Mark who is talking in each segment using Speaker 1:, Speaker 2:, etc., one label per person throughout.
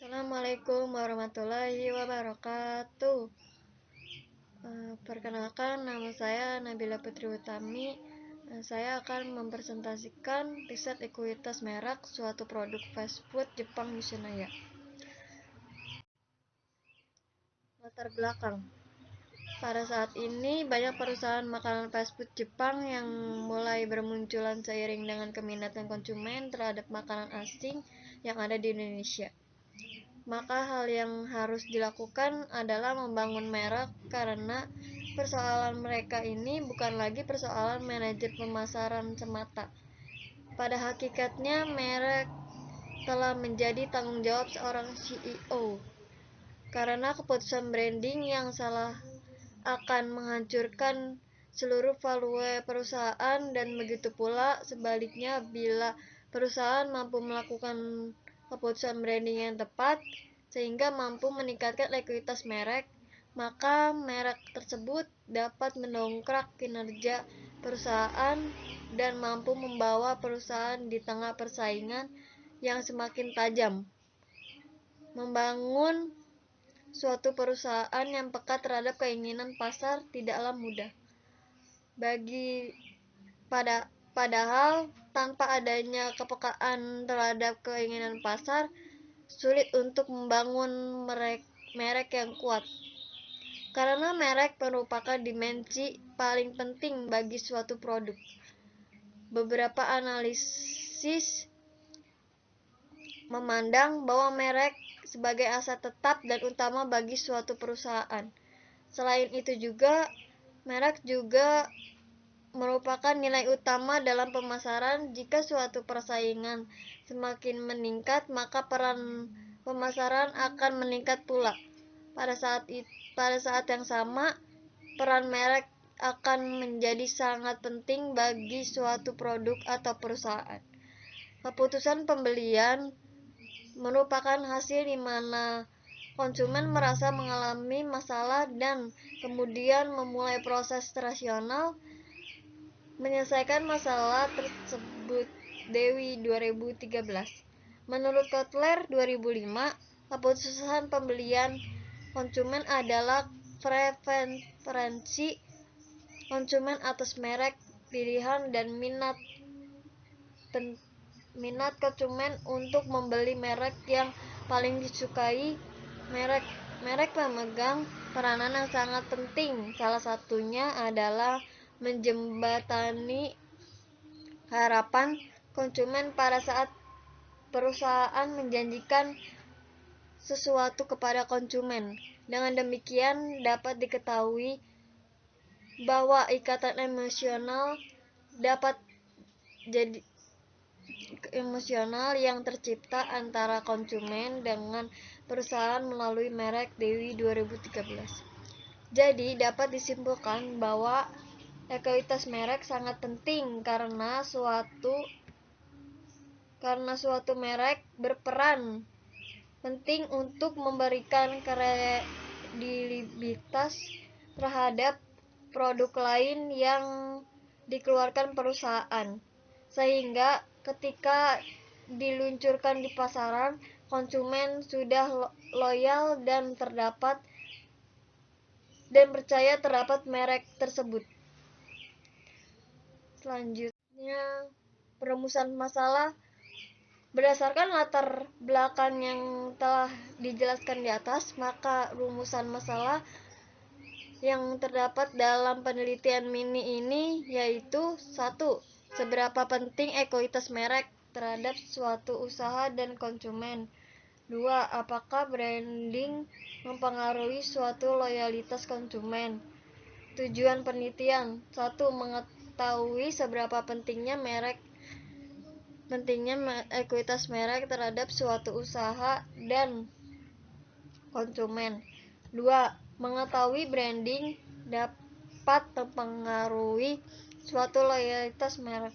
Speaker 1: Assalamualaikum warahmatullahi wabarakatuh. Perkenalkan, nama saya Nabila Putri Utami. Saya akan mempresentasikan riset ekuitas merek suatu produk fast food Jepang Yoshinoya. Latar belakang. Pada saat ini, banyak perusahaan makanan fast food Jepang yang mulai bermunculan seiring dengan keminatan konsumen terhadap makanan asing yang ada di Indonesia. Maka hal yang harus dilakukan adalah membangun merek karena persoalan mereka ini bukan lagi persoalan manajer pemasaran semata. Pada hakikatnya, merek telah menjadi tanggung jawab seorang CEO. Karena keputusan branding yang salah akan menghancurkan seluruh value perusahaan, dan begitu pula sebaliknya, bila perusahaan mampu melakukan keputusan branding yang tepat sehingga mampu meningkatkan ekuitas merek, maka merek tersebut dapat mendongkrak kinerja perusahaan dan mampu membawa perusahaan di tengah persaingan yang semakin tajam. Membangun suatu perusahaan yang peka terhadap keinginan pasar tidaklah mudah. Padahal tanpa adanya kepekaan terhadap keinginan pasar, sulit untuk membangun merek yang kuat. Karena merek merupakan dimensi paling penting bagi suatu produk. Beberapa analisis memandang bahwa merek sebagai aset tetap dan utama bagi suatu perusahaan. Selain itu juga, merek juga merupakan nilai utama dalam pemasaran. Jika suatu persaingan semakin meningkat, maka peran pemasaran akan meningkat pula. Pada saat yang sama, peran merek akan menjadi sangat penting bagi suatu produk atau perusahaan. Keputusan pembelian merupakan hasil di mana konsumen merasa mengalami masalah dan kemudian memulai proses rasional menyelesaikan masalah tersebut. Dewi 2013. Menurut Kotler 2005, keputusan pembelian konsumen adalah preferensi konsumen atas merek pilihan dan minat konsumen untuk membeli merek yang paling disukai. Merek memegang peranan yang sangat penting. Salah satunya adalah menjembatani harapan konsumen pada saat perusahaan menjanjikan sesuatu kepada konsumen. Dengan demikian, dapat diketahui bahwa ikatan emosional yang tercipta antara konsumen dengan perusahaan melalui merek. Dewi 2013. Jadi, dapat disimpulkan bahwa ekuitas merek sangat penting karena suatu merek berperan penting untuk memberikan kredibilitas terhadap produk lain yang dikeluarkan perusahaan, sehingga ketika diluncurkan di pasaran, konsumen sudah loyal dan percaya terhadap merek tersebut. Selanjutnya, perumusan masalah. Berdasarkan latar belakang yang telah dijelaskan di atas, maka rumusan masalah yang terdapat dalam penelitian mini ini yaitu: 1. Seberapa penting ekuitas merek terhadap suatu usaha dan konsumen? 2. Apakah branding mempengaruhi suatu loyalitas konsumen? Tujuan penelitian: 1. Mengetahui seberapa pentingnya ekuitas merek terhadap suatu usaha dan konsumen. 2. Mengetahui branding dapat mempengaruhi suatu loyalitas konsumen.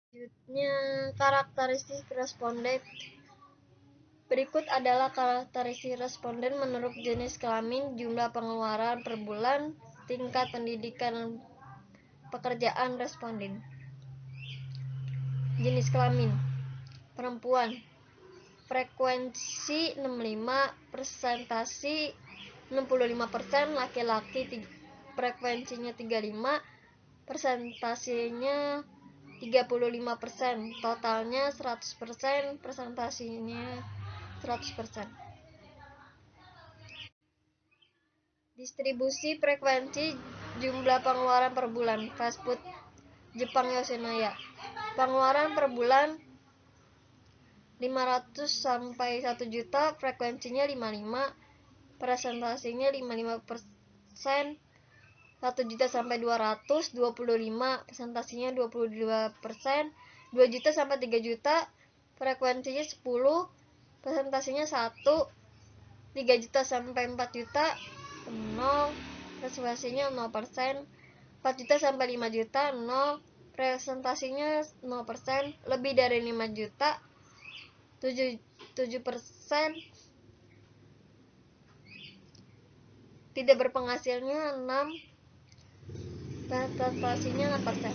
Speaker 1: Selanjutnya, karakteristik responden. Berikut adalah karakteristik responden menurut jenis kelamin, jumlah pengeluaran per bulan, tingkat pendidikan, pekerjaan responden. Jenis kelamin: perempuan, frekuensi 65, persentasi 65%, laki-laki frekuensinya 35, persentasinya 35%, totalnya 100%, persentasinya 100%. Distribusi frekuensi jumlah pengeluaran per bulan fast food Jepang Yoshinoya. Pengeluaran per bulan 500 sampai 1 juta, frekuensinya 55, presentasinya 55%. 1 juta sampai 200, 25, presentasinya 22%. 2 juta sampai 3 juta, frekuensinya 10, presentasinya 1. 3 juta sampai 4 juta, 0, presentasinya 0%. 4 juta sampai 5 juta, 0, presentasinya 0%. Lebih dari 5 juta, 7%. Tidak berpenghasilannya 6, presentasinya 6%.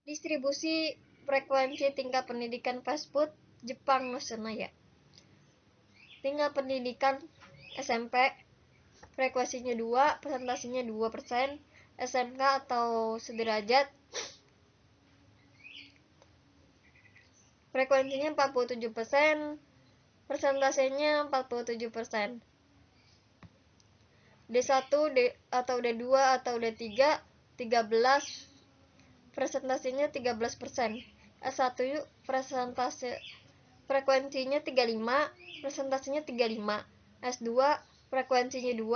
Speaker 1: Distribusi frekuensi tingkat pendidikan fast food Jepang Yoshinoya. Tingkat pendidikan SMP, frekuensinya 2, presentasinya 2%. SMK atau sederajat, frekuensinya 47%, presentasinya 47%. D1 atau D2 atau D3, 13, presentasinya 13%. S1 presentasi frekuensinya 35, presentasinya 35. S2 frekuensinya 2,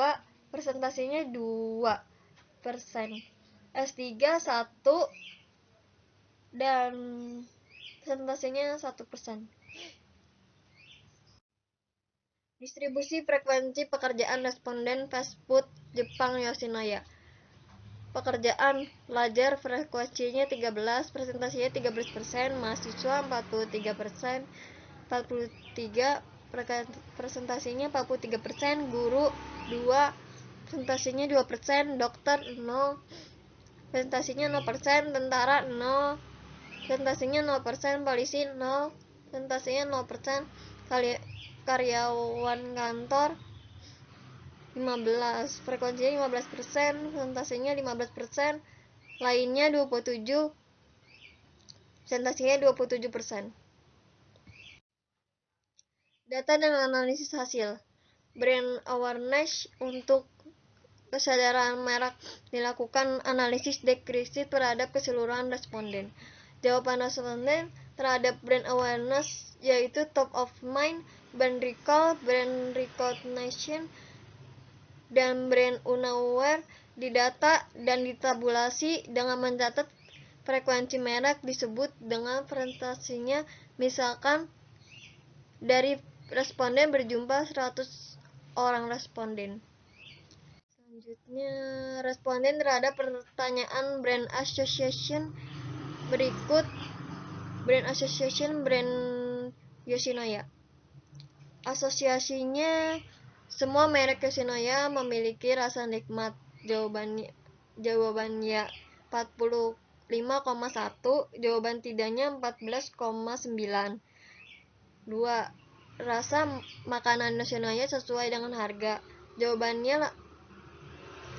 Speaker 1: presentasinya 2%. S3 1 dan presentasinya 1%. Distribusi frekuensi pekerjaan responden fast food Jepang Yoshinoya. Pekerjaan pelajar frekuensinya 13, presentasinya 13%, mahasiswa 43%, 43, presentasinya 43%, guru 2, presentasinya 2%, dokter 0, presentasinya 0%, tentara 0, presentasinya 0%, polisi 0, presentasinya 0%, karyawan kantor 15, frekuensinya 15%, presentasinya 15%, lainnya 27, presentasinya 27%. Data dan analisis hasil. Brand awareness untuk kesadaran merek dilakukan analisis deskripsi terhadap keseluruhan responden. Jawaban responden terhadap brand awareness yaitu top of mind, brand recall, brand recognition, dan brand unaware didata dan ditabulasi dengan mencatat frekuensi merek disebut dengan presentasinya. Misalkan dari responden berjumlah 100 orang responden. Selanjutnya, responden terhadap pertanyaan brand association. Berikut brand association brand Yoshinoya. Asosiasinya, semua merek Yoshinoya memiliki rasa nikmat. Jawabannya 45,1, jawaban tidaknya 14,9. 2. Rasa makanan Yoshinoya sesuai dengan harga. Jawabannya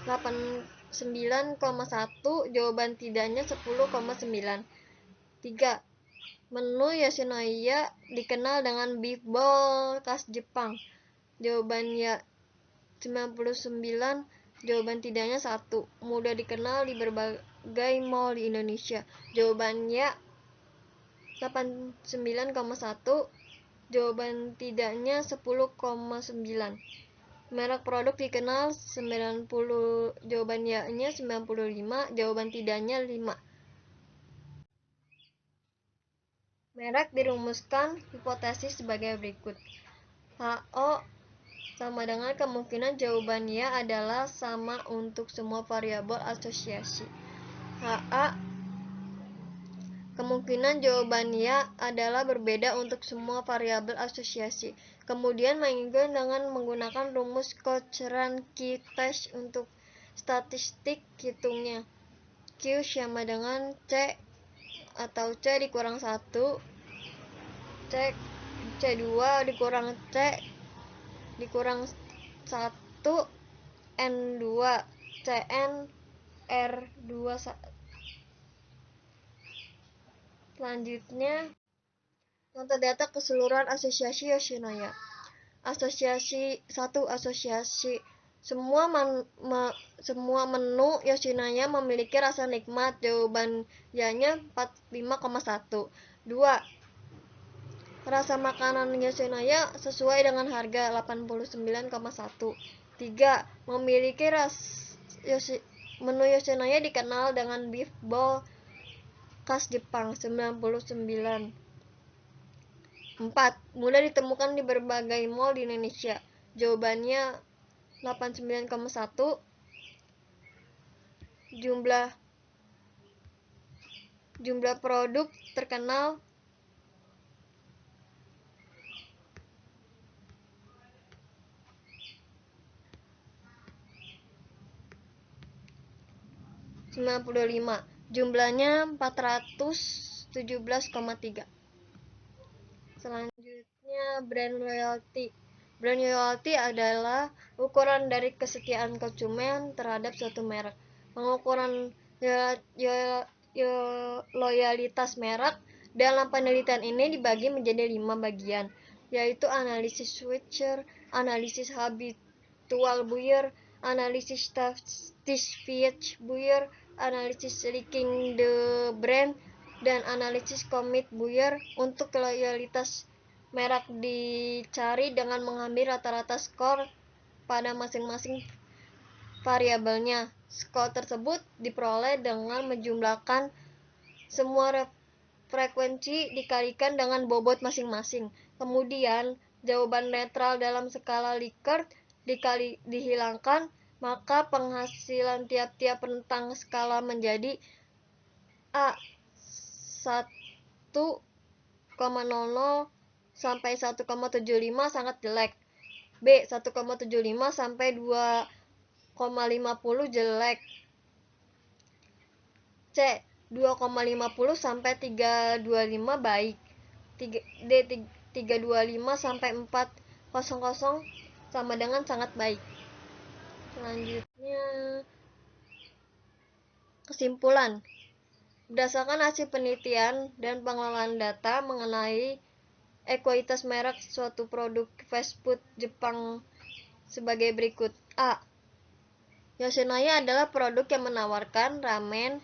Speaker 1: 89,1, jawaban tidaknya 10,9. 3. Menu Yoshinoya dikenal dengan beef bowl khas Jepang. Jawabannya 99, jawaban tidaknya 1. Mudah dikenal di berbagai mall di Indonesia. Jawabannya 89,1, jawaban tidaknya 10,9. Merek produk dikenal 90, jawaban ya-nya 95, jawaban tidaknya 5. Merek dirumuskan hipotesis sebagai berikut. HO sama dengan kemungkinan jawaban ya adalah sama untuk semua variabel asosiasi. HA Kemungkinan jawaban ya adalah berbeda untuk semua variabel asosiasi. Kemudian mengikuti dengan menggunakan rumus Cochran-Key-Test untuk statistik hitungnya. Q sama dengan C atau C dikurang 1, C2 dikurang C dikurang 1, N2, CN, R2. Selanjutnya, metadata keseluruhan asosiasi Yoshinoya. Asosiasi 1. Asosiasi semua menu Yoshinoya memiliki rasa nikmat. Jawaban ya-nya 45,1. 2. Rasa makanan Yoshinoya sesuai dengan harga 89,1. 3. Memiliki menu Yoshinoya dikenal dengan beef bowl khas Jepang 99. 4. Mudah ditemukan di berbagai mall di Indonesia. Jawabannya 89,1. Jumlah produk terkenal jumlahnya 417,3. Selanjutnya, brand loyalty. Brand loyalty adalah ukuran dari kesetiaan konsumen terhadap suatu merek. Pengukuran loyalitas merek dalam penelitian ini dibagi menjadi 5 bagian, yaitu analisis switcher, analisis habitual buyer, analisis satisfied buyer, analisis liking the brand, dan analisis commit buyer. Untuk loyalitas merek dicari dengan mengambil rata-rata skor pada masing-masing variabelnya. Skor tersebut diperoleh dengan menjumlahkan semua frekuensi dikalikan dengan bobot masing-masing. Kemudian, jawaban netral dalam skala Likert dihilangkan, maka penghasilan tiap-tiap rentang skala menjadi A 1,00 sampai 1,75 sangat jelek, B 1,75 sampai 2,50 jelek, C 2,50 sampai 3,25 baik, D 3,25 sampai 4,00 sama dengan sangat baik. Selanjutnya, kesimpulan. Berdasarkan hasil penelitian dan pengelolaan data mengenai ekuitas merek suatu produk fast food Jepang sebagai berikut. A. Yoshinoya adalah produk yang menawarkan ramen,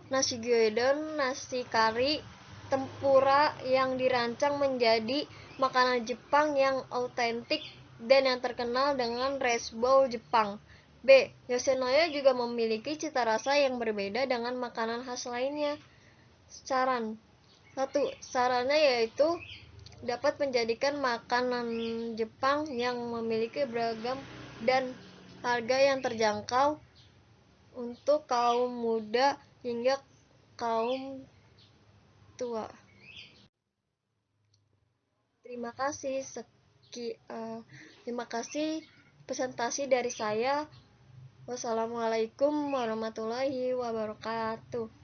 Speaker 1: nasi gyudon, nasi kari, tempura yang dirancang menjadi makanan Jepang yang autentik dan yang terkenal dengan rice bowl Jepang. B. Yoshinoya juga memiliki cita rasa yang berbeda dengan makanan khas lainnya. Saran 1. Sarannya yaitu dapat menjadikan makanan Jepang yang memiliki beragam dan harga yang terjangkau untuk kaum muda hingga kaum tua. Terima kasih presentasi dari saya. Wassalamualaikum warahmatullahi wabarakatuh.